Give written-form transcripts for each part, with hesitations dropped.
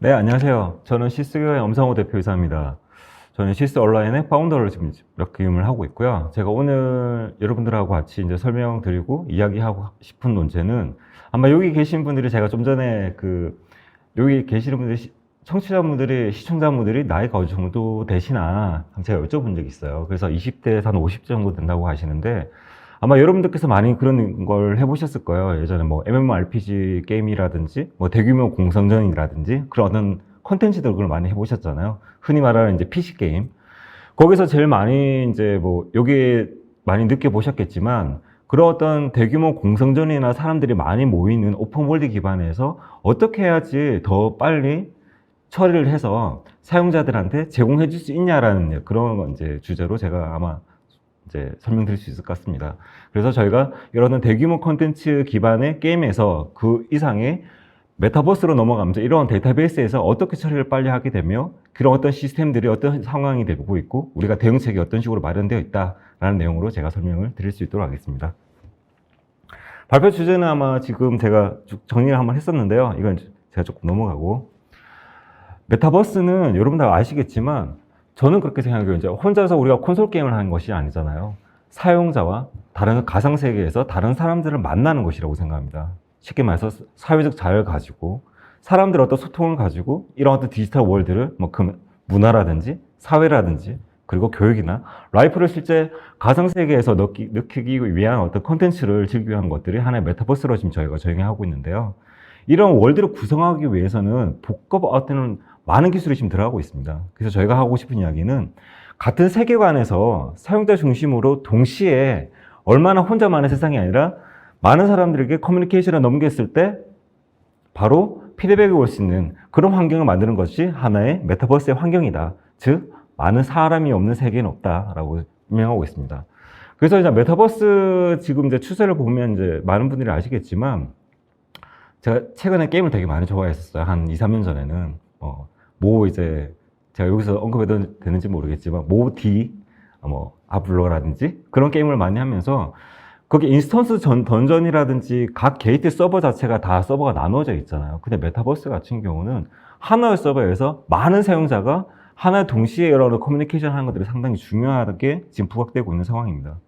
네, 안녕하세요. 저는 시스교의 엄상호 대표이사입니다. 저는 시스 온라인의 파운더를 지금 역임을 하고 있고요. 제가 오늘 여러분들하고 같이 이제 설명드리고 이야기하고 싶은 논제는 아마 여기 계신 분들이 제가 좀 전에 여기 계시는 분들이 청취자분들이, 시청자분들이 나이가 어느 정도 되시나 제가 여쭤본 적이 있어요. 그래서 20대에서 한 50대 정도 된다고 하시는데 아마 여러분들께서 많이 그런 걸 해보셨을 거예요. 예전에 뭐 MMORPG 게임이라든지 뭐 대규모 공성전이라든지 그런 어떤 컨텐츠들을 많이 해보셨잖아요. 흔히 말하는 이제 PC 게임. 거기서 제일 많이 이제 뭐 여기에 많이 느껴보셨겠지만 그런 어떤 대규모 공성전이나 사람들이 많이 모이는 오픈월드 기반에서 어떻게 해야지 더 빨리 처리를 해서 사용자들한테 제공해 줄 수 있냐라는 그런 이제 주제로 제가 아마 이제 설명드릴 수 있을 것 같습니다. 그래서 저희가 이런 대규모 콘텐츠 기반의 게임에서 그 이상의 메타버스로 넘어가면서 이런 데이터베이스에서 어떻게 처리를 빨리 하게 되며 그런 어떤 시스템들이 어떤 상황이 되고 있고 우리가 대응책이 어떤 식으로 마련되어 있다라는 내용으로 제가 설명을 드릴 수 있도록 하겠습니다. 발표 주제는 아마 지금 제가 정리를 한번 했었는데요. 이건 제가 조금 넘어가고 메타버스는 여러분 다 아시겠지만 저는 그렇게 생각해요. 이제 혼자서 우리가 콘솔 게임을 하는 것이 아니잖아요. 사용자와 다른 가상세계에서 다른 사람들을 만나는 것이라고 생각합니다. 쉽게 말해서 사회적 자유를 가지고 사람들의 어떤 소통을 가지고 이런 어떤 디지털 월드를 뭐 그 문화라든지 사회라든지 그리고 교육이나 라이프를 실제 가상세계에서 느끼기 위한 어떤 컨텐츠를 즐기기 위한 것들이 하나의 메타버스로 지금 저희가 적용하고 있는데요. 이런 월드를 구성하기 위해서는 복잡 어떤 많은 기술이 지금 들어가고 있습니다. 그래서 저희가 하고 싶은 이야기는 같은 세계관에서 사용자 중심으로 동시에 얼마나 혼자만의 세상이 아니라 많은 사람들에게 커뮤니케이션을 넘겼을 때 바로 피드백이 올 수 있는 그런 환경을 만드는 것이 하나의 메타버스의 환경이다. 즉, 많은 사람이 없는 세계는 없다라고 설명하고 있습니다. 그래서 이제 메타버스 지금 이제 추세를 보면 이제 많은 분들이 아시겠지만 제가 최근에 게임을 되게 많이 좋아했었어요. 한 2, 3년 전에는. 이제, 제가 여기서 언급해도 되는지 모르겠지만, 아블로라든지 그런 게임을 많이 하면서, 거기 인스턴스 던전이라든지 각 게이트 서버 자체가 다 서버가 나눠져 있잖아요. 근데 메타버스 같은 경우는 하나의 서버에서 많은 사용자가 하나 동시에 여러 커뮤니케이션 하는 것들이 상당히 중요하게 지금 부각되고 있는 상황입니다.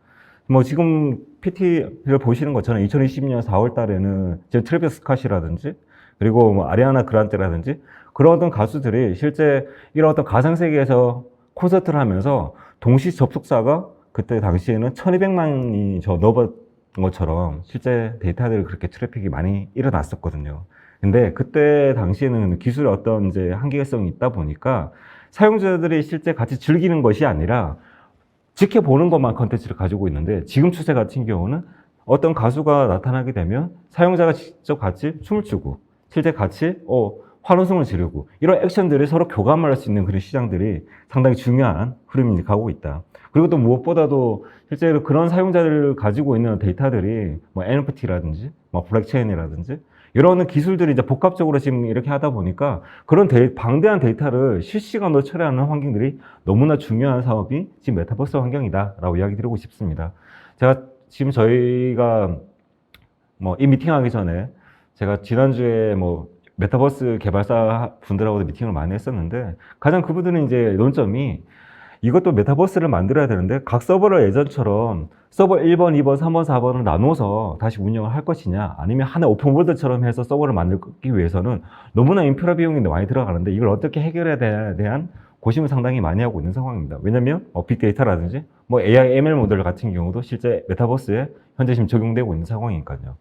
지금 PT를 보시는 것처럼 2020년 4월 달에는 트래비스 스캇이라든지 그리고 아리아나 그란테라든지 그런 어떤 가수들이 실제 이런 어떤 가상세계에서 콘서트를 하면서 동시 접속자가 그때 당시에는 1200만이 넘었던 것처럼 실제 데이터들이 그렇게 트래픽이 많이 일어났었거든요. 근데 그때 당시에는 기술의 어떤 이제 한계성이 있다 보니까 사용자들이 실제 같이 즐기는 것이 아니라 지켜보는 것만 컨텐츠를 가지고 있는데 지금 추세 같은 경우는 어떤 가수가 나타나게 되면 사용자가 직접 같이 춤을 추고 실제 같이 환호성을 지르고 이런 액션들이 서로 교감을 할 수 있는 그런 시장들이 상당히 중요한 흐름이 가고 있다. 그리고 또 무엇보다도 실제로 그런 사용자들을 가지고 있는 데이터들이 NFT라든지 블록체인이라든지 이런 기술들이 이제 복합적으로 지금 이렇게 하다 보니까 그런 방대한 데이터를 실시간으로 처리하는 환경들이 너무나 중요한 사업이 지금 메타버스 환경이다라고 이야기 드리고 싶습니다. 제가 지금 저희가 이 미팅하기 전에 제가 지난주에 메타버스 개발사 분들하고도 미팅을 많이 했었는데 가장 그분들은 이제 논점이 이것도 메타버스를 만들어야 되는데 각 서버를 예전처럼 서버 1번, 2번, 3번, 4번을 나눠서 다시 운영을 할 것이냐 아니면 하나의 오픈월드처럼 해서 서버를 만들기 위해서는 너무나 인프라 비용이 많이 들어가는데 이걸 어떻게 해결해야 되냐에 대한 고심을 상당히 많이 하고 있는 상황입니다. 왜냐면 빅데이터라든지 AI, ML 모델 같은 경우도 실제 메타버스에 현재 지금 적용되고 있는 상황이니까요.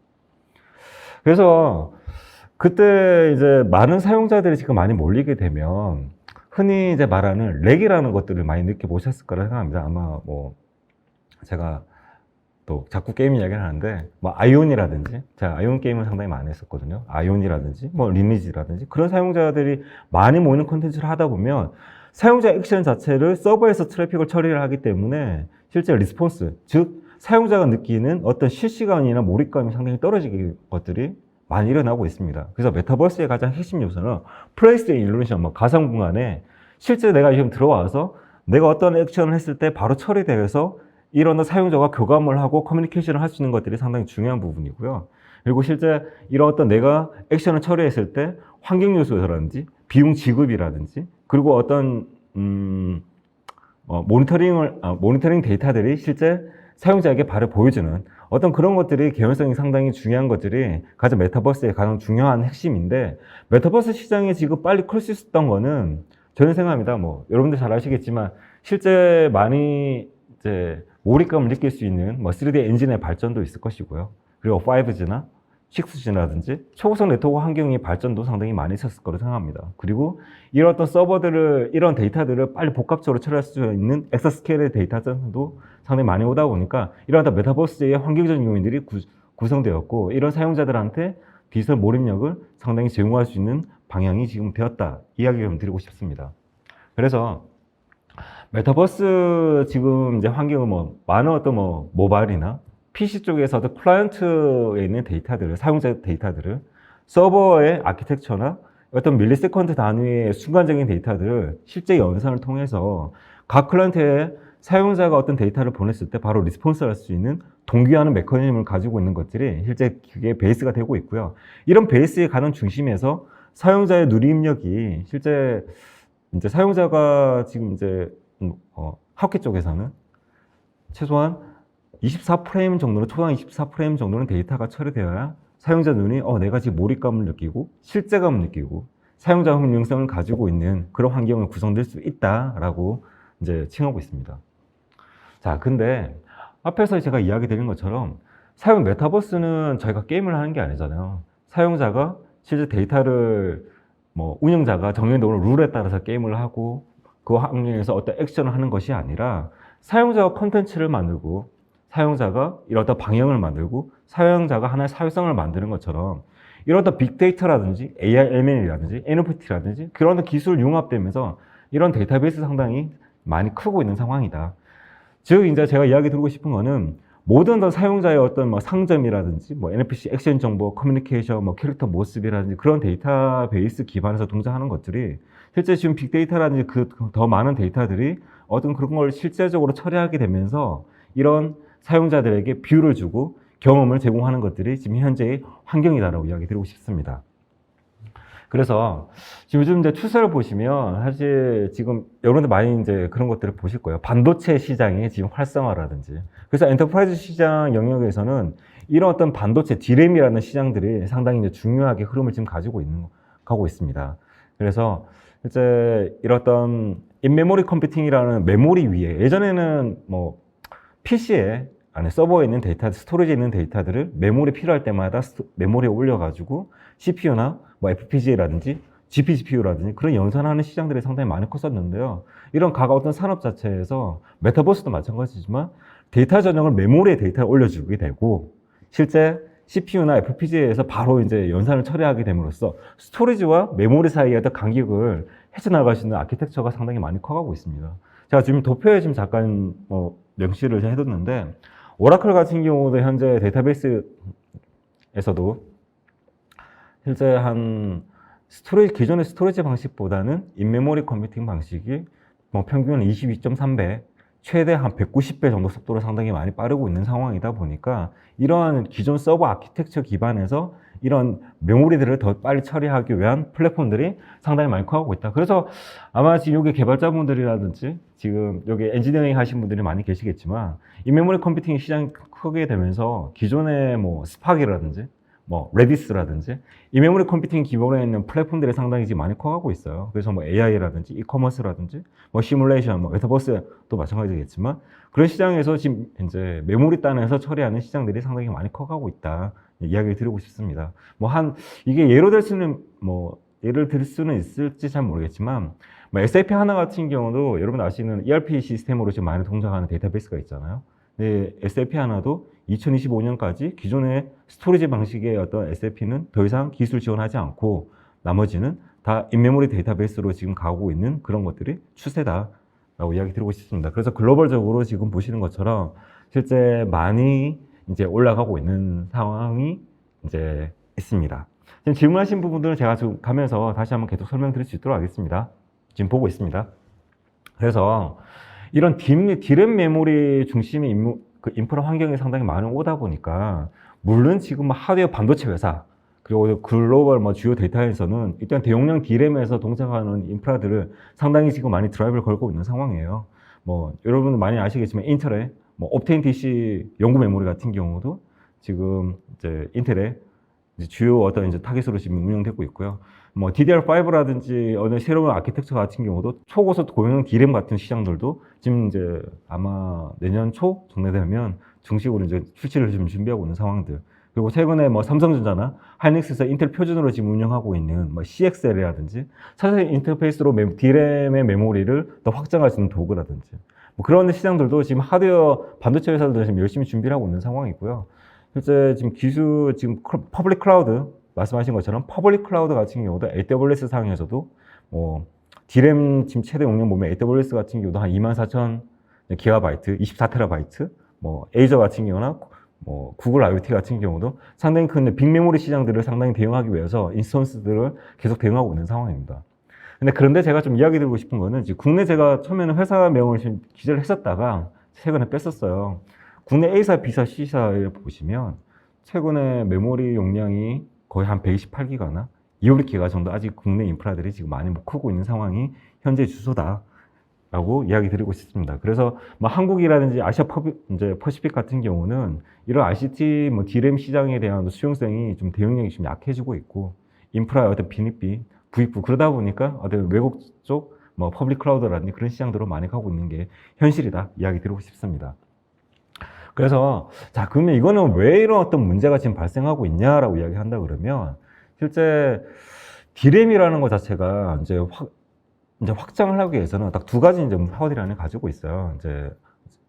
그래서 그때 이제 많은 사용자들이 지금 많이 몰리게 되면 흔히 이제 말하는 렉이라는 것들을 많이 느껴보셨을 거라 생각합니다. 아마 제가 또 자꾸 게임 이야기를 하는데 아이온이라든지 제가 아이온 게임을 상당히 많이 했었거든요. 아이온이라든지 리니지라든지 그런 사용자들이 많이 모이는 콘텐츠를 하다 보면 사용자 액션 자체를 서버에서 트래픽을 처리를 하기 때문에 실제 리스폰스 즉 사용자가 느끼는 어떤 실시간이나 몰입감이 상당히 떨어지는 것들이 많이 일어나고 있습니다. 그래서 메타버스의 가장 핵심 요소는 플레이스의 일루전, 가상 공간에 실제 내가 지금 들어와서 내가 어떤 액션을 했을 때 바로 처리되어서 이런 사용자가 교감을 하고 커뮤니케이션을 할 수 있는 것들이 상당히 중요한 부분이고요. 그리고 실제 이런 어떤 내가 액션을 처리했을 때 환경 요소라든지 비용 지급이라든지, 그리고 어떤 모니터링 데이터들이 실제 사용자에게 바로 보여주는 어떤 그런 것들이 개연성이 상당히 중요한 것들이 가장 메타버스의 가장 중요한 핵심인데, 메타버스 시장이 지금 빨리 클 수 있었던 거는 저는 생각합니다. 뭐 여러분들 잘 아시겠지만 실제 많이 이제 몰입감을 느낄 수 있는 뭐 3D 엔진의 발전도 있을 것이고요. 그리고 5G나 6G라든지 초고속 네트워크 환경의 발전도 상당히 많이 있었을 거로 생각합니다. 그리고 이런 어떤 서버들을, 이런 데이터들을 빨리 복합적으로 처리할 수 있는 엑서스케일의 데이터 센터도 상당히 많이 오다 보니까 이런 어떤 메타버스의 환경적인 요인들이 구성되었고, 이런 사용자들한테 디지털 몰입력을 상당히 제공할 수 있는 방향이 지금 되었다. 이야기를 좀 드리고 싶습니다. 그래서 메타버스 지금 이제 환경은 뭐 많은 어떤 뭐 모바일이나 PC 쪽에서도 클라이언트에 있는 데이터들을, 사용자 데이터들을 서버의 아키텍처나 어떤 밀리세컨드 단위의 순간적인 데이터들을 실제 연산을 통해서 각 클라이언트에 사용자가 어떤 데이터를 보냈을 때 바로 리스폰스를 할 수 있는 동기화하는 메커니즘을 가지고 있는 것들이 실제 그게 베이스가 되고 있고요. 이런 베이스에 가는 중심에서 사용자의 누리입력이 실제 이제 사용자가 지금 이제 하우키 쪽에서는 최소한 24프레임 정도는, 초당 24프레임 정도는 데이터가 처리되어야 사용자 눈이 내가 지금 몰입감을 느끼고 실제감을 느끼고 사용자 흥명성을 가지고 있는 그런 환경을 구성될 수 있다라고 이제 칭하고 있습니다. 자, 근데 앞에서 제가 이야기 드린 것처럼 사용 메타버스는 저희가 게임을 하는 게 아니잖아요. 사용자가 실제 데이터를 뭐 운영자가 정해놓은 룰에 따라서 게임을 하고 그 환경에서 어떤 액션을 하는 것이 아니라 사용자가 컨텐츠를 만들고 사용자가 이런 어떤 방향을 만들고 사용자가 하나의 사회성을 만드는 것처럼 이런 어떤 빅데이터라든지 AI, ML이라든지 NFT라든지 그런 기술 융합되면서 이런 데이터베이스 상당히 많이 크고 있는 상황이다. 즉, 이제 제가 이야기 드리고 싶은 거는 모든 어떤 사용자의 어떤 뭐 상점이라든지 뭐 NFC 액션 정보, 커뮤니케이션, 뭐 캐릭터 모습이라든지 그런 데이터베이스 기반에서 동작하는 것들이 실제 지금 빅데이터라든지 그 더 많은 데이터들이 어떤 그런 걸 실제적으로 처리하게 되면서 이런 사용자들에게 뷰를 주고 경험을 제공하는 것들이 지금 현재의 환경이다라고 이야기 드리고 싶습니다. 그래서 지금 요즘 이제 추세를 보시면 사실 지금 여러분들 많이 이제 그런 것들을 보실 거예요. 반도체 시장의 지금 활성화라든지. 그래서 엔터프라이즈 시장 영역에서는 이런 어떤 반도체 디램이라는 시장들이 상당히 이제 중요하게 흐름을 지금 가고 있습니다. 그래서 이제 이런 어떤 인메모리 컴퓨팅이라는 메모리 위에, 예전에는 뭐 PC에 안에 서버에 있는 데이터, 스토리지에 있는 데이터들을 메모리 필요할 때마다 메모리에 올려가지고 CPU나 뭐 FPGA라든지 GPGPU라든지 그런 연산하는 시장들이 상당히 많이 컸었는데요. 이런 각 어떤 산업 자체에서 메타버스도 마찬가지지만 데이터 전형을 메모리에 데이터를 올려주게 되고 실제 CPU나 FPGA에서 바로 이제 연산을 처리하게 됨으로써 스토리지와 메모리 사이의 어떤 간격을 헤쳐나갈 수 있는 아키텍처가 상당히 많이 커가고 있습니다. 제가 지금 도표에 지금 잠깐 명시를 해뒀는데, 오라클 같은 경우도 현재 데이터베이스에서도 실제 기존의 스토리지 방식보다는 인메모리 컴퓨팅 방식이 뭐 평균 22.3배, 최대 한 190배 정도 속도로 상당히 많이 빠르고 있는 상황이다 보니까 이러한 기존 서버 아키텍처 기반에서 이런 메모리들을 더 빨리 처리하기 위한 플랫폼들이 상당히 많이 커가고 있다. 그래서 아마 지금 여기 개발자분들이라든지 지금 여기 엔지니어링 하신 분들이 많이 계시겠지만 인메모리 컴퓨팅 시장이 크게 되면서 기존의 뭐 스파크라든지 뭐 레디스라든지 인메모리 컴퓨팅 기본에 있는 플랫폼들이 상당히 지금 많이 커가고 있어요. 그래서 뭐 AI라든지 이커머스라든지 뭐 시뮬레이션, 뭐 메타버스도 마찬가지겠지만 그런 시장에서 지금 이제 메모리 단에서 처리하는 시장들이 상당히 많이 커가고 있다. 이야기를 드리고 싶습니다. 이게 예를 들 수는 있을지 잘 모르겠지만 뭐 SAP 하나 같은 경우도 여러분 아시는 ERP 시스템으로 지금 많이 동작하는 데이터베이스가 있잖아요. 근데 SAP 하나도 2025년까지 기존의 스토리지 방식의 어떤 SAP는 더 이상 기술 지원하지 않고 나머지는 다 인메모리 데이터베이스로 지금 가고 있는 그런 것들이 추세다라고 이야기 드리고 싶습니다. 그래서 글로벌적으로 지금 보시는 것처럼 실제 많이 이제 올라가고 있는 상황이 이제 있습니다. 지금 질문하신 부분들은 제가 지금 가면서 다시 한번 계속 설명드릴 수 있도록 하겠습니다. 지금 보고 있습니다. 그래서 이런 디램 메모리 중심의 그 인프라 환경이 상당히 많이 오다 보니까 물론 지금 하드웨어 반도체 회사 그리고 글로벌 뭐 주요 데이터에서는 일단 대용량 D램에서 동작하는 인프라들을 상당히 지금 많이 드라이브를 걸고 있는 상황이에요. 뭐 여러분들 많이 아시겠지만 인텔의 뭐 옵테인 DC 연구 메모리 같은 경우도 지금 이제 인텔의 이제 주요 어떤 이제 타깃으로 지금 운영되고 있고요. 뭐 DDR5라든지 어느 새로운 아키텍처 같은 경우도 초고속 고용량 D램 같은 시장들도 지금 이제 아마 내년 초 정도 되면 정식으로 이제 출시를 좀 준비하고 있는 상황들. 그리고 최근에 뭐 삼성전자나 하이닉스에서 인텔 표준으로 지금 운영하고 있는 뭐 CXL이라든지 차세대 인터페이스로 D램의 메모리를 더 확장할 수 있는 도구라든지 뭐 그런 시장들도 지금 하드웨어 반도체 회사들도 지금 열심히 준비를 하고 있는 상황이고요. 실제 지금 지금 퍼블릭 클라우드 말씀하신 것처럼 퍼블릭 클라우드 같은 경우도 AWS 상에서도 뭐 D램 지금 최대 용량 보면 AWS 같은 경우도 한 24,000 기가바이트, 24테라바이트, 뭐 에이저 같은 경우나 뭐 구글 IoT 같은 경우도 상당히 큰 빅메모리 시장들을 상당히 대응하기 위해서 인스턴스들을 계속 대응하고 있는 상황입니다. 그런데 제가 좀 이야기 드리고 싶은 거는 지금 국내 제가 처음에는 회사명을 기재를 했었다가 최근에 뺐었어요. 국내 A사, B사, C사에 보시면 최근에 메모리 용량이 거의 한 128기가나 200기가 정도 아직 국내 인프라들이 지금 많이 못 크고 있는 상황이 현재 주소다. 라고 이야기 드리고 싶습니다. 그래서 뭐 한국이라든지 아시아 이제 퍼시픽 같은 경우는 이런 ICT 뭐 D램 시장에 대한 수용성이 좀 대응력이 좀 약해지고 있고 인프라의 어떤 빈입비, 부익부 그러다 보니까 어떤 외국 쪽 뭐 퍼블릭 클라우드라든지 그런 시장들로 많이 가고 있는 게 현실이다 이야기 드리고 싶습니다. 그래서 자 그러면 이거는 왜 이런 어떤 문제가 지금 발생하고 있냐라고 이야기한다 그러면 실제 D램이라는 것 자체가 이제 확장을 하기 위해서는 딱 두 가지 이제 파워디라인을 가지고 있어요. 이제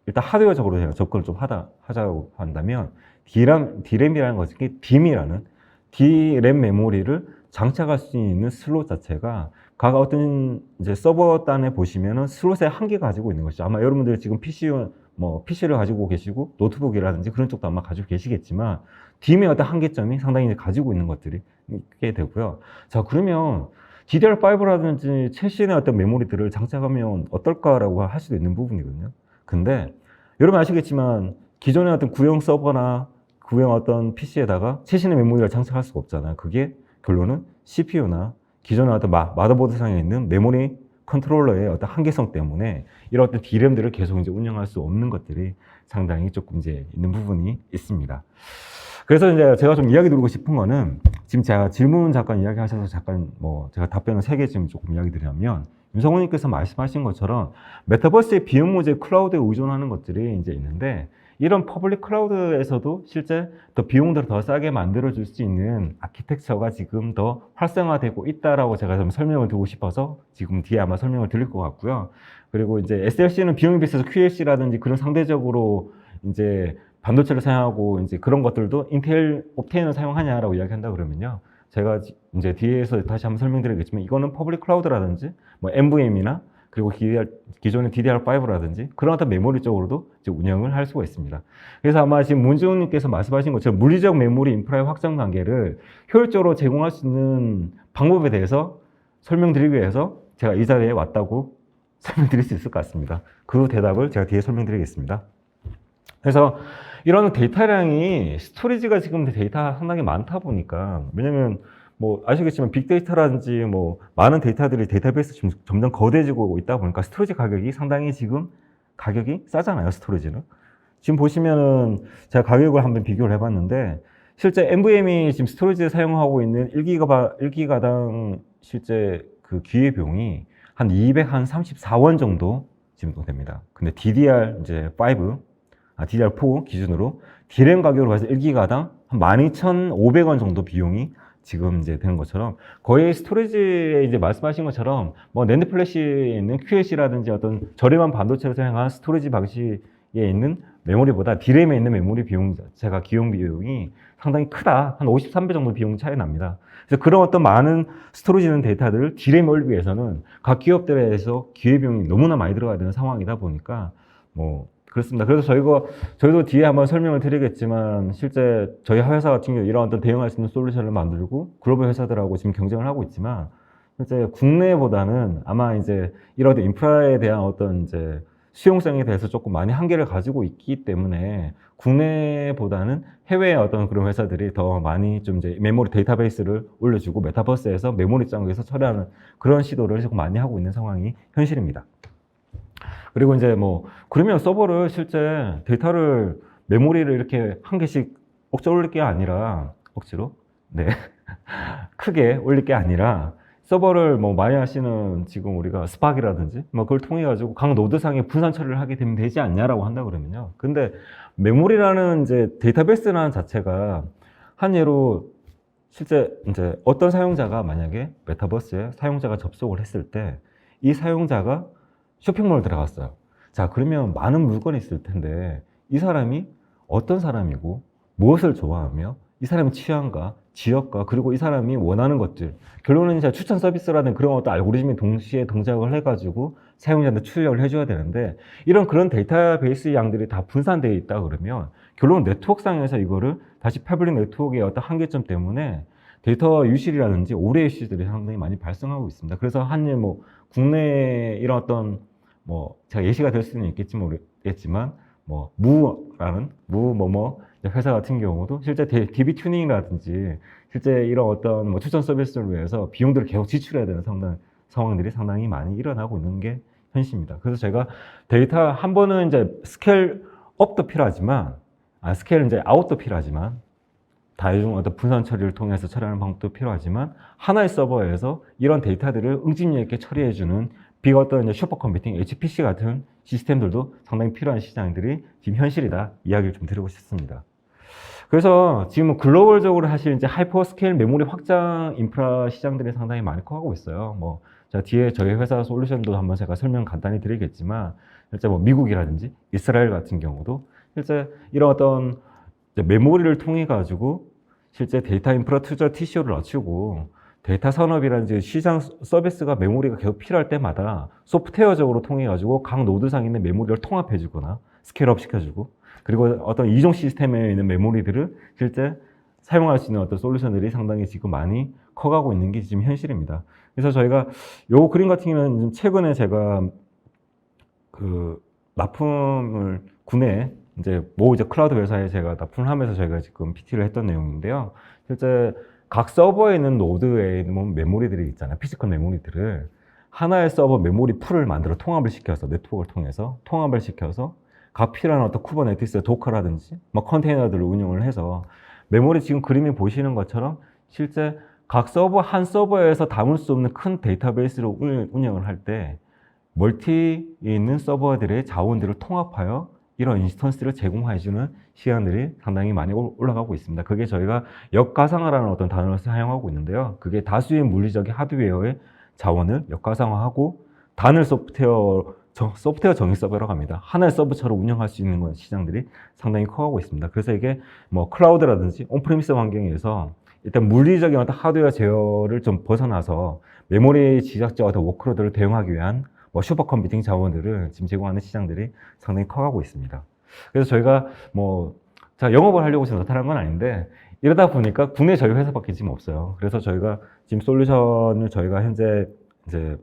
일단 하드웨어적으로 제가 접근을 좀 하자고 한다면 D램이라는 것이 DIM이라는 D램 메모리를 장착할 수 있는 슬롯 자체가 각 어떤 이제 서버 단에 보시면은 슬롯의 한계가 가지고 있는 것이죠. 아마 여러분들 지금 PC를 가지고 계시고 노트북이라든지 그런 쪽도 아마 가지고 계시겠지만 DIM의 어떤 한계점이 상당히 이제 가지고 있는 것들이 있게 되고요. 자, 그러면 DDR5라든지 최신의 어떤 메모리들을 장착하면 어떨까라고 할 수도 있는 부분이거든요. 근데 여러분 아시겠지만 기존의 어떤 구형 서버나 구형 어떤 PC에다가 최신의 메모리를 장착할 수가 없잖아요. 그게 결론은 CPU나 기존의 어떤 마더보드 상에 있는 메모리 컨트롤러의 어떤 한계성 때문에 이런 어떤 D램들을 계속 이제 운영할 수 없는 것들이 상당히 조금 이제 있는 부분이 있습니다. 그래서 이제 제가 좀 이야기 드리고 싶은 거는 지금 제가 질문 잠깐 이야기하셔서 잠깐 뭐 제가 답변을 3개 지금 조금 이야기 드리면 윤성호님께서 말씀하신 것처럼 메타버스의 비용 문제 클라우드에 의존하는 것들이 이제 있는데 이런 퍼블릭 클라우드에서도 실제 더 비용들을 더 싸게 만들어줄 수 있는 아키텍처가 지금 더 활성화되고 있다라고 제가 좀 설명을 드리고 싶어서 지금 뒤에 아마 설명을 드릴 것 같고요. 그리고 이제 SLC는 비용이 비싸서 QLC라든지 그런 상대적으로 이제 반도체를 사용하고 이제 그런 것들도 인텔 옵테인을 사용하냐라고 이야기한다 그러면요. 제가 이제 뒤에서 다시 한번 설명드리겠지만 이거는 퍼블릭 클라우드라든지 뭐 NVMe나 그리고 기존의 DDR5라든지 그런 어떤 메모리 쪽으로도 이제 운영을 할 수가 있습니다. 그래서 아마 지금 문지훈님께서 말씀하신 것처럼 물리적 메모리 인프라의 확장 단계를 효율적으로 제공할 수 있는 방법에 대해서 설명드리기 위해서 제가 이 자리에 왔다고 설명드릴 수 있을 것 같습니다. 그 대답을 제가 뒤에 설명드리겠습니다. 그래서 이런 데이터량이 스토리지가 지금 데이터가 상당히 많다 보니까 왜냐면 뭐 아시겠지만 빅데이터라든지 뭐 많은 데이터들이 데이터베이스 지금 점점 거대해지고 있다 보니까 스토리지 가격이 상당히 지금 가격이 싸잖아요. 스토리지는 지금 보시면은 제가 가격을 한번 비교를 해봤는데 실제 NVMe 지금 스토리지에 사용하고 있는 1기가당 실제 그 기회비용이 한 234원 정도 지금 됩니다. 근데 DDR4 기준으로 D램 가격으로 봐서 1기가당 한 12,500원 정도 비용이 지금 이제 되는 것처럼 거의 스토리지에 이제 말씀하신 것처럼 뭐 낸드 플래시에 있는 QLC라든지 어떤 저렴한 반도체를 사용한 스토리지 방식에 있는 메모리보다 D램에 있는 메모리 비용 자체가 기용 비용이 상당히 크다. 한 53배 정도 비용 차이 납니다. 그래서 그런 어떤 많은 스토리지 있는 데이터들을 D램에 올리기 위해서는 각 기업들에서 기회비용이 너무나 많이 들어가야 되는 상황이다 보니까 뭐 그렇습니다. 그래서 저희도 뒤에 한번 설명을 드리겠지만 실제 저희 회사 같은 경우 이런 어떤 대응할 수 있는 솔루션을 만들고 글로벌 회사들하고 지금 경쟁을 하고 있지만 실제 국내보다는 아마 이제 이런 인프라에 대한 어떤 이제 수용성에 대해서 조금 많이 한계를 가지고 있기 때문에 국내보다는 해외의 어떤 그런 회사들이 더 많이 좀 이제 메모리 데이터베이스를 올려주고 메타버스에서 메모리 장에서 처리하는 그런 시도를 조금 많이 하고 있는 상황이 현실입니다. 그리고 이제 뭐 그러면 서버를 실제 데이터를 메모리를 이렇게 한 개씩 억지로 올릴 게 아니라 억지로 네 크게 올릴 게 아니라 서버를 뭐 많이 하시는 지금 우리가 스팍이라든지 뭐 그걸 통해 가지고 각 노드상에 분산 처리를 하게 되면 되지 않냐라고 한다 그러면요. 근데 메모리라는 이제 데이터베이스라는 자체가 한 예로 실제 이제 어떤 사용자가 만약에 메타버스에 사용자가 접속을 했을 때 이 사용자가 쇼핑몰 들어갔어요. 자, 그러면 많은 물건이 있을 텐데 이 사람이 어떤 사람이고 무엇을 좋아하며 이 사람의 취향과 지역과 그리고 이 사람이 원하는 것들 결론은 이제 추천 서비스라는 그런 어떤 알고리즘이 동시에 동작을 해가지고 사용자한테 출력을 해줘야 되는데 이런 그런 데이터베이스 양들이 다 분산되어 있다 그러면 결론 네트워크상에서 이거를 다시 패블릭 네트워크의 어떤 한계점 때문에 데이터 유실이라든지 오래 이슈들이 상당히 많이 발생하고 있습니다. 그래서 한일 뭐 국내 이런 어떤 뭐 제가 예시가 될 수는 있겠지 모르겠지만 뭐 무라는 무뭐뭐 회사 같은 경우도 실제 DB 튜닝이라든지 실제 이런 어떤 뭐 추천 서비스를 위해서 비용들을 계속 지출해야 되는 상황들이 상당히 많이 일어나고 있는 게 현실입니다. 그래서 제가 데이터 한 번은 이제 스케일 업도 필요하지만 스케일 이제 아웃도 필요하지만 다중 어떤 분산 처리를 통해서 처리하는 방법도 필요하지만 하나의 서버에서 이런 데이터들을 응집력 있게 처리해주는 빅 어떤 이제 슈퍼컴퓨팅, HPC 같은 시스템들도 상당히 필요한 시장들이 지금 현실이다 이야기를 좀 드리고 싶습니다. 그래서 지금 글로벌적으로 사실 이제 하이퍼 스케일 메모리 확장 인프라 시장들이 상당히 많이 커가고 있어요. 뭐 자 뒤에 저희 회사 솔루션도 한번 제가 설명 간단히 드리겠지만 실제 뭐 미국이라든지 이스라엘 같은 경우도 실제 이런 어떤 메모리를 통해 가지고 실제 데이터 인프라 투자 TCO를 낮추고 데이터 산업이라든지 시장 서비스가 메모리가 계속 필요할 때마다 소프트웨어적으로 통해 가지고 각 노드상 있는 메모리를 통합해 주거나 스케일업 시켜주고 그리고 어떤 이종 시스템에 있는 메모리들을 실제 사용할 수 있는 어떤 솔루션들이 상당히 지금 많이 커가고 있는 게 지금 현실입니다. 그래서 저희가 요 그림 같은 경우는 최근에 제가 그 납품을 국내에 이제 이제 클라우드 회사에 제가 납품을 하면서 저희가 지금 PT를 했던 내용인데요. 실제 각 서버에 있는 노드에 있는 메모리들이 있잖아요. 피지컬 메모리들을 하나의 서버 메모리 풀을 만들어 통합을 시켜서 네트워크를 통해서 통합을 시켜서 각 필요한 어떤 쿠버네티스 도커라든지 뭐 컨테이너들을 운영을 해서 메모리 지금 그림이 보시는 것처럼 실제 각 서버 한 서버에서 담을 수 없는 큰 데이터베이스를 운영을 할 때 멀티에 있는 서버들의 자원들을 통합하여 이런 인스턴스를 제공해주는 시간들이 상당히 많이 올라가고 있습니다. 그게 저희가 역가상화라는 어떤 단어를 사용하고 있는데요. 그게 다수의 물리적인 하드웨어의 자원을 역가상화하고 단일 소프트웨어 정의 서버라고 합니다. 하나의 서버처럼 운영할 수 있는 시장들이 상당히 커가고 있습니다. 그래서 이게 뭐 클라우드라든지 온프리미스 환경에서 일단 물리적인 어떤 하드웨어 제어를 좀 벗어나서 메모리 지작자 어떤 워크로드를 대응하기 위한 뭐 슈퍼컴퓨팅 자원들을 지금 제공하는 시장들이 상당히 커가고 있습니다. 그래서 저희가 뭐, 자, 영업을 하려고 해서 나타난 건 아닌데, 이러다 보니까 국내 저희 회사밖에 지금 없어요. 그래서 저희가 지금 솔루션을 저희가 현재 이제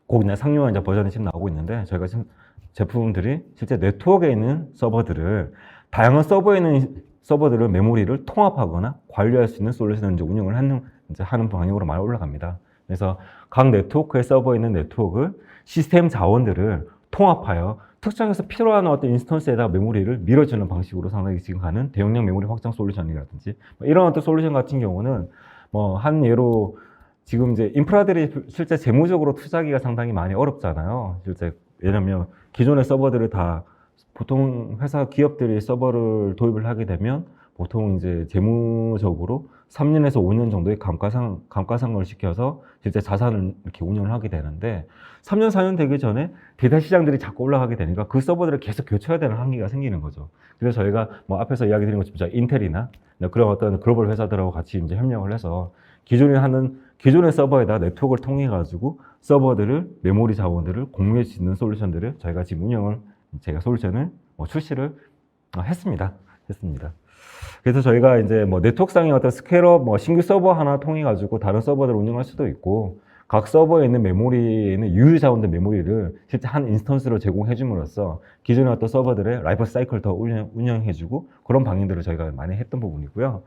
곧 그냥 상용화 이제 버전이 지금 나오고 있는데, 저희가 지금 제품들이 실제 네트워크에 있는 서버들을, 다양한 서버에 있는 서버들을 메모리를 통합하거나 관리할 수 있는 솔루션을 이제 운영을 하는 방향으로 많이 올라갑니다. 그래서 각 네트워크의 서버에 있는 네트워크를 시스템 자원들을 통합하여 특정해서 필요한 어떤 인스턴스에다 메모리를 밀어주는 방식으로 상당히 지금 가는 대용량 메모리 확장 솔루션이라든지 이런 어떤 솔루션 같은 경우는 뭐 한 예로 지금 이제 인프라들이 실제 재무적으로 투자하기가 상당히 많이 어렵잖아요. 실제 왜냐면 기존의 서버들을 다 보통 회사 기업들이 서버를 도입을 하게 되면 보통 이제 재무적으로 3년에서 5년 정도의 감가상각을 시켜서 실제 자산을 이렇게 운영을 하게 되는데 3년, 4년 되기 전에 데이터 시장들이 자꾸 올라가게 되니까 그 서버들을 계속 교체해야 되는 한계가 생기는 거죠. 그래서 저희가 뭐 앞에서 이야기 드린 것처럼 인텔이나 그런 어떤 글로벌 회사들하고 같이 이제 협력을 해서 기존의 서버에다 네트워크를 통해 가지고 서버들을 메모리 자원들을 공유할 수 있는 솔루션들을 저희가 지금 제가 솔루션을 출시를 했습니다. 그래서 저희가 이제 뭐 네트워크상의 어떤 스케일업, 뭐 신규 서버 하나 통해 가지고 다른 서버들을 운영할 수도 있고, 각 서버에 있는 메모리에는 유효 자원들 메모리를 실제 한 인스턴스로 제공해 줌으로써 기존의 어떤 서버들의 라이프 사이클을 더 운영해주고 그런 방향들을 저희가 많이 했던 부분이고요.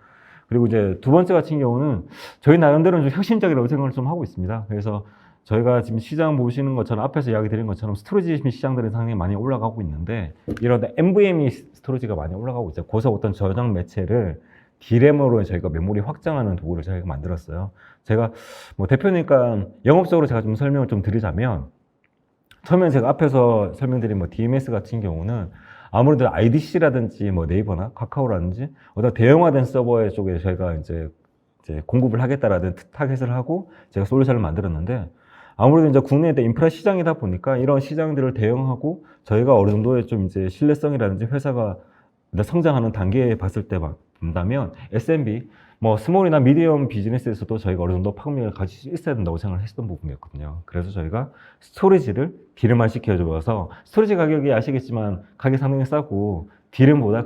그리고 이제 두 번째 같은 경우는 저희 나름대로는 좀 혁신적이라고 생각을 좀 하고 있습니다. 그래서 저희가 지금 시장 보시는 것처럼 앞에서 이야기 드린 것처럼 스토리지 시장들은 상당히 많이 올라가고 있는데 이런 NVMe 스토리지가 많이 올라가고 있어요. 고서 어떤 저장 매체를 D램으로 저희가 메모리 확장하는 도구를 저희가 만들었어요. 제가 뭐 대표니까 영업적으로 제가 좀 설명을 좀 드리자면 처음에 제가 앞에서 설명드린 뭐 DMS 같은 경우는 아무래도 IDC라든지 뭐 네이버나 카카오라든지 어떤 대형화된 서버 쪽에 저희가 이제 공급을 하겠다라는 타겟을 하고 제가 솔루션을 만들었는데 아무래도 이제 국내에 인프라 시장이다 보니까 이런 시장들을 대응하고 저희가 어느 정도의 좀 이제 신뢰성이라든지 회사가 성장하는 단계에 봤을 때 본다면 SMB, 뭐 스몰이나 미디엄 비즈니스에서도 저희가 어느 정도 파급력을 가질 수 있어야 된다고 생각을 했던 부분이었거든요. 그래서 저희가 스토리지를 D램화 시켜줘서 스토리지 가격이 아시겠지만 가격이 상당히 싸고 D램보다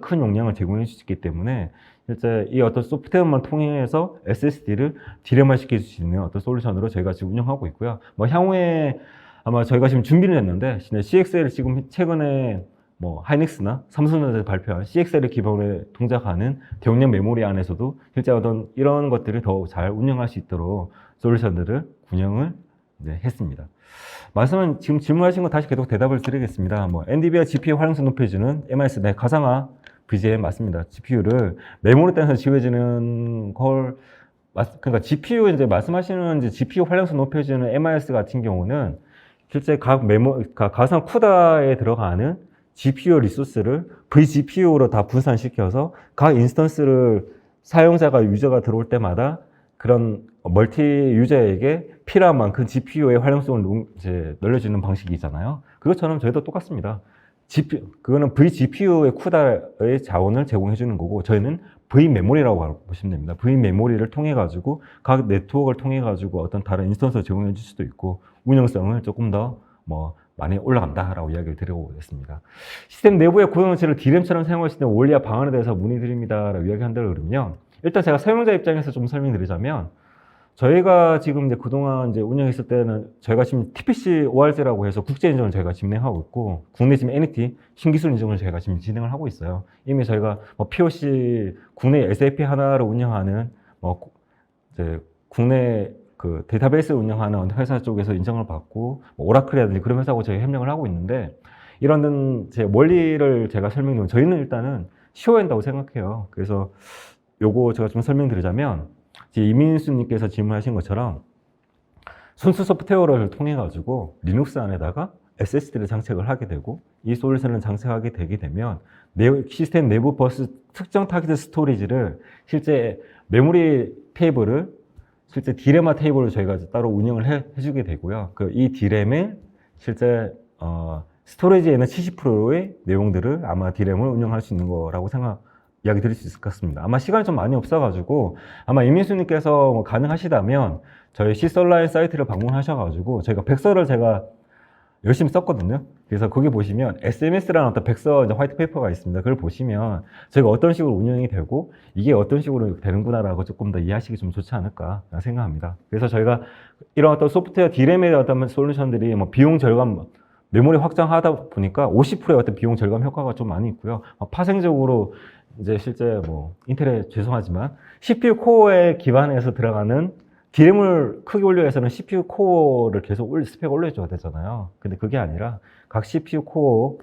큰 용량을 제공해 주시기 때문에 실제 이 어떤 소프트웨어만 통해서 SSD를 D램화 시킬 수 있는 어떤 솔루션으로 저희가 지금 운영하고 있고요. 뭐 향후에 아마 저희가 지금 준비를 했는데 CXL을 지금 최근에 뭐 하이닉스나 삼성전자 발표한 CXL을 기반으로 동작하는 대용량 메모리 안에서도 실제 어떤 이런 것들을 더 잘 운영할 수 있도록 솔루션들을 운영을 했습니다. 말씀은 지금 질문하신 거 다시 계속 대답을 드리겠습니다. 뭐 NVIDIA GPU 활용성 높여주는 MIS 가상화 BGM 맞습니다. GPU를 메모리 단에서 지워지는 걸 그러니까 GPU 이제 말씀하시는 이제 GPU 활용성 높여주는 MIS 같은 경우는 실제 각 가상 쿠다에 들어가는 GPU 리소스를 vGPU로 다 분산시켜서 각 인스턴스를 사용자가 유저가 들어올 때마다 그런 멀티 유저에게 필요한 만큼 GPU의 활용성을 이제 늘려주는 방식이잖아요. 그것처럼 저희도 똑같습니다. 그거는 vGPU의 쿠다의 자원을 제공해 주는 거고 저희는 v메모리라고 보시면 됩니다. v메모리를 통해 가지고 각 네트워크를 통해 가지고 어떤 다른 인스턴스를 제공해 줄 수도 있고 운영성을 조금 더 많이 올라간다라고 이야기를 드리고 있습니다. 시스템 내부의 고정체를 D램처럼 사용할 수 있는 원리와 방안에 대해서 문의드립니다라고 이야기한다고 그러면요. 일단 제가 사용자 입장에서 좀 설명드리자면 저희가 지금 이제 그동안 이제 운영했을 때는 저희가 지금 TPC ORZ라고 해서 국제 인증을 저희가 진행하고 있고 국내 지금 NET 신기술 인증을 저희가 지금 진행을 하고 있어요. 이미 저희가 POC 국내 SAP 하나를 운영하는 이제 국내 그 데이터베이스를 운영하는 회사 쪽에서 인정을 받고 오라클이라든지 그런 회사하고 저희 협력을 하고 있는데 이런 제 원리를 제가 설명드리면 저희는 일단은 쉬워야 한다고 생각해요. 그래서 요거 제가 좀 설명드리자면 이민수님께서 질문하신 것처럼 순수 소프트웨어를 통해 가지고 리눅스 안에다가 SSD를 장착을 하게 되고 이 솔루션을 장착하게 되게 되면 시스템 내부 버스 특정 타깃 스토리지를 실제 메모리 테이블을 실제 D램화 테이블을 저희가 따로 운영을 해주게 되고요. 이 D램에 실제 스토리지에는 70%의 내용들을 아마 D램을 운영할 수 있는 거라고 이야기 드릴 수 있을 것 같습니다. 아마 시간이 좀 많이 없어가지고 아마 이민수님께서 가능하시다면 저희 시설라인 사이트를 방문하셔가지고 저희가 백서를 제가 열심히 썼거든요. 그래서 거기 보시면 SMS라는 어떤 백서 화이트 페이퍼가 있습니다. 그걸 보시면 저희가 어떤 식으로 운영이 되고 이게 어떤 식으로 되는구나라고 조금 더 이해하시기 좀 좋지 않을까 생각합니다. 그래서 저희가 이런 어떤 소프트웨어 D램의 어떤 솔루션들이 비용 절감, 메모리 확장하다 보니까 50%의 어떤 비용 절감 효과가 좀 많이 있고요. 파생적으로 이제 실제 인텔에 죄송하지만 CPU 코어에 기반해서 들어가는 D램을 크게 올려야 해서는 CPU 코어를 계속 스펙 올려줘야 되잖아요. 근데 그게 아니라 각 CPU 코어,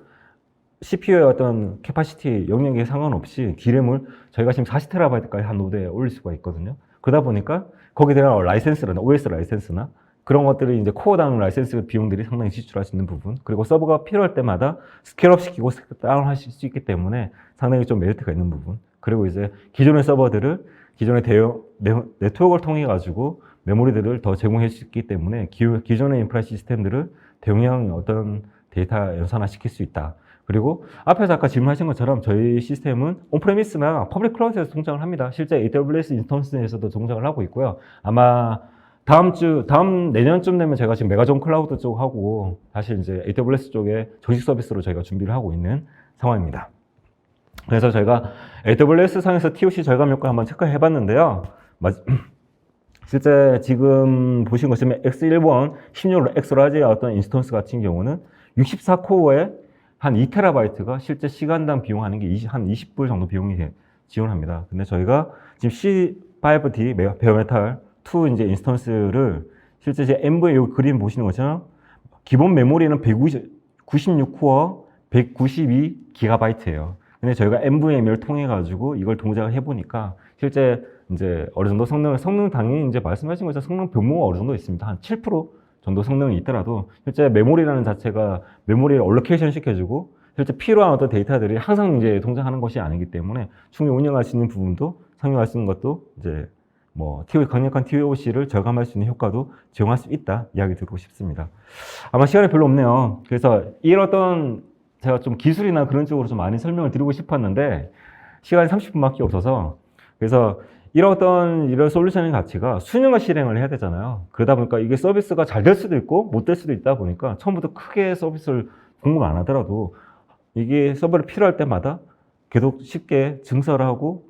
CPU의 어떤 캐파시티, 영역에 상관없이 D램을 저희가 지금 40TB까지 한 노드에 올릴 수가 있거든요. 그러다 보니까 거기에 대한 라이센스나 OS 라이센스나 그런 것들이 이제 코어당 라이센스 비용들이 상당히 지출할 수 있는 부분, 그리고 서버가 필요할 때마다 스케일업 시키고 다운 하실 수 있기 때문에 상당히 좀 메리트가 있는 부분, 그리고 이제 기존의 서버들을 기존의 대형 네트워크를 통해 가지고 메모리들을 더 제공할 수 있기 때문에 기존의 인프라 시스템들을 대용량 어떤 데이터 연산화 시킬 수 있다. 그리고 앞에서 아까 질문하신 것처럼 저희 시스템은 온프레미스나 퍼블릭 클라우드에서 동작을 합니다. 실제 AWS 인스턴스에서도 동작을 하고 있고요. 아마 다음 내년쯤 되면 제가 지금 메가존 클라우드 쪽 하고 다시 이제 AWS 쪽에 정식 서비스로 저희가 준비를 하고 있는 상황입니다. 그래서 저희가 AWS 상에서 TOC 절감 효과 한번 체크해 봤는데요. 실제 지금 보신 것처럼 X1번 16로 엑스라지의 어떤 인스턴스 같은 경우는 64코어에 한 2TB가 실제 시간당 비용하는 게 한 20불 정도 비용이 지원합니다. 근데 저희가 지금 C5D 베어메탈 2 이제 인스턴스를 실제 제 MV의 이 그림 보시는 것처럼 기본 메모리는 196코어 192GB예요. 근데 저희가 NVMe를 통해 가지고 이걸 동작을 해보니까 실제 이제 어느 정도 성능 당연히 이제 말씀하신 것처럼 성능 변모가 어느 정도 있습니다. 한 7% 정도 성능이 있더라도 실제 메모리라는 자체가 메모리를 얼로케이션 시켜주고 실제 필요한 어떤 데이터들이 항상 이제 동작하는 것이 아니기 때문에 충분히 운영할 수 있는 부분도 상용할 수 있는 것도 이제 뭐 강력한 TOC를 절감할 수 있는 효과도 제공할 수 있다 이야기 드리고 싶습니다. 아마 시간이 별로 없네요. 그래서 이런 어떤 제가 좀 기술이나 그런 쪽으로 좀 많이 설명을 드리고 싶었는데 시간이 30분밖에 없어서 그래서 이런 솔루션의 가치가 수년간 실행을 해야 되잖아요. 그러다 보니까 이게 서비스가 잘 될 수도 있고 못 될 수도 있다 보니까 처음부터 크게 서비스를 공급 안 하더라도 이게 서버를 필요할 때마다 계속 쉽게 증설을 하고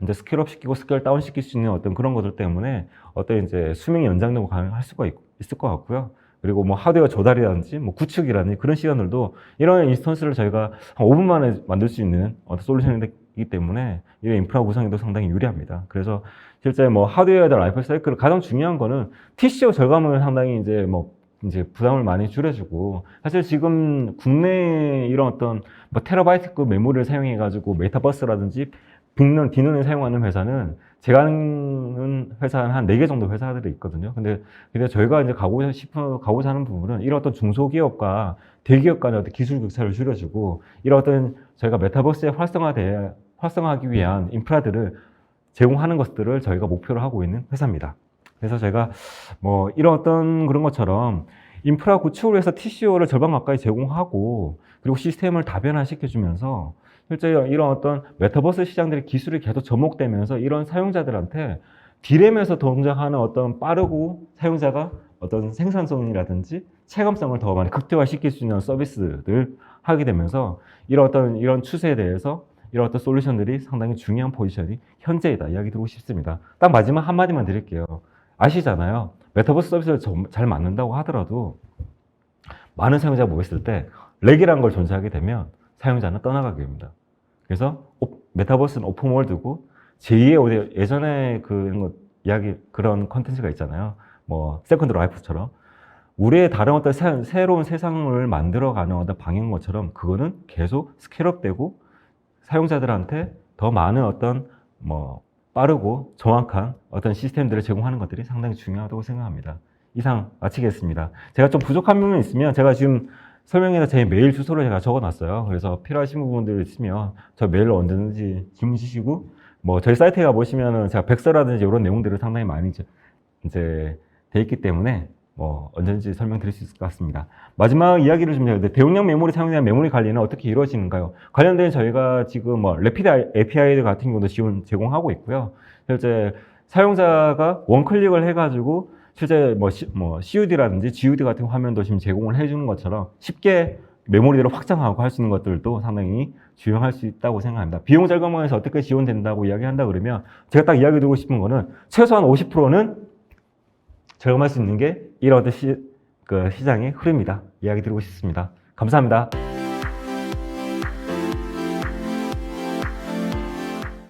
이제 스케일업 시키고 스케일 다운 시킬 수 있는 어떤 그런 것들 때문에 어떤 이제 수명 연장도 가능할 수가 있을 것 같고요. 그리고 뭐 하드웨어 조달이라든지 뭐 구축이라든지 그런 시간들도 이런 인스턴스를 저희가 한 5분 만에 만들 수 있는 어떤 솔루션이기 때문에 이런 인프라 구성에도 상당히 유리합니다. 그래서 실제 뭐 하드웨어의 라이프 사이클 가장 중요한 거는 TCO 절감을 상당히 이제 부담을 많이 줄여주고 사실 지금 국내에 이런 어떤 뭐 테라바이트급 메모리를 사용해 가지고 메타버스라든지 빅런 사용하는 회사는 제가 아는 회사는 한 4개 정도 회사들이 있거든요. 근데 저희가 이제 가고자 하는 부분은 이런 어떤 중소기업과 대기업 간의 어떤 기술 격차를 줄여주고 이런 어떤 저희가 메타버스에 활성화하기 위한 인프라들을 제공하는 것들을 저희가 목표로 하고 있는 회사입니다. 그래서 제가 뭐 이런 어떤 그런 것처럼 인프라 구축을 위해서 TCO를 절반 가까이 제공하고 그리고 시스템을 다변화시켜주면서 실제 이런 어떤 메타버스 시장들의 기술이 계속 접목되면서 이런 사용자들한테 D램에서 동작하는 어떤 빠르고 사용자가 어떤 생산성이라든지 체감성을 더 많이 극대화시킬 수 있는 서비스를 하게 되면서 이런 추세에 대해서 이런 어떤 솔루션들이 상당히 중요한 포지션이 현재이다 이야기 드리고 싶습니다. 딱 마지막 한마디만 드릴게요. 아시잖아요. 메타버스 서비스를 잘 만든다고 하더라도 많은 사용자가 모였을 때 렉이라는 걸 존재하게 되면 사용자는 떠나가게 됩니다. 그래서 메타버스는 오픈월드고 제2의 예전에 그런 컨텐츠가 있잖아요. 뭐 세컨드 라이프처럼 우리의 다른 어떤 새로운 세상을 만들어가는 어떤 방향인 것처럼 그거는 계속 스케일업되고 사용자들한테 더 많은 어떤 빠르고 정확한 어떤 시스템들을 제공하는 것들이 상당히 중요하다고 생각합니다. 이상 마치겠습니다. 제가 좀 부족한 부분이 있으면 제가 지금 설명에다 제 메일 주소를 제가 적어놨어요. 그래서 필요하신 부분들 있으면 저 메일로 언제든지 질문 주시고 뭐 저희 사이트에 가보시면은 제가 백서라든지 이런 내용들을 상당히 많이 이제 돼 있기 때문에 뭐 언제든지 설명드릴 수 있을 것 같습니다. 마지막 이야기를 좀 해야 돼. 대용량 메모리 사용에 대한 메모리 관리는 어떻게 이루어지는가요? 관련된 저희가 지금 레피드 API 같은 경우도 제공하고 있고요. 실제 사용자가 원클릭을 해가지고 실제 CUD라든지 GUD 같은 화면도 지금 제공을 해주는 것처럼 쉽게 메모리를 확장하고 할 수 있는 것들도 상당히 주용할 수 있다고 생각합니다. 비용 절감에서 어떻게 지원된다고 이야기한다 그러면 제가 딱 이야기 드리고 싶은 거는 최소한 50%는 절감할 수 있는 게 이런 시장의 흐름이다. 이야기 드리고 싶습니다. 감사합니다.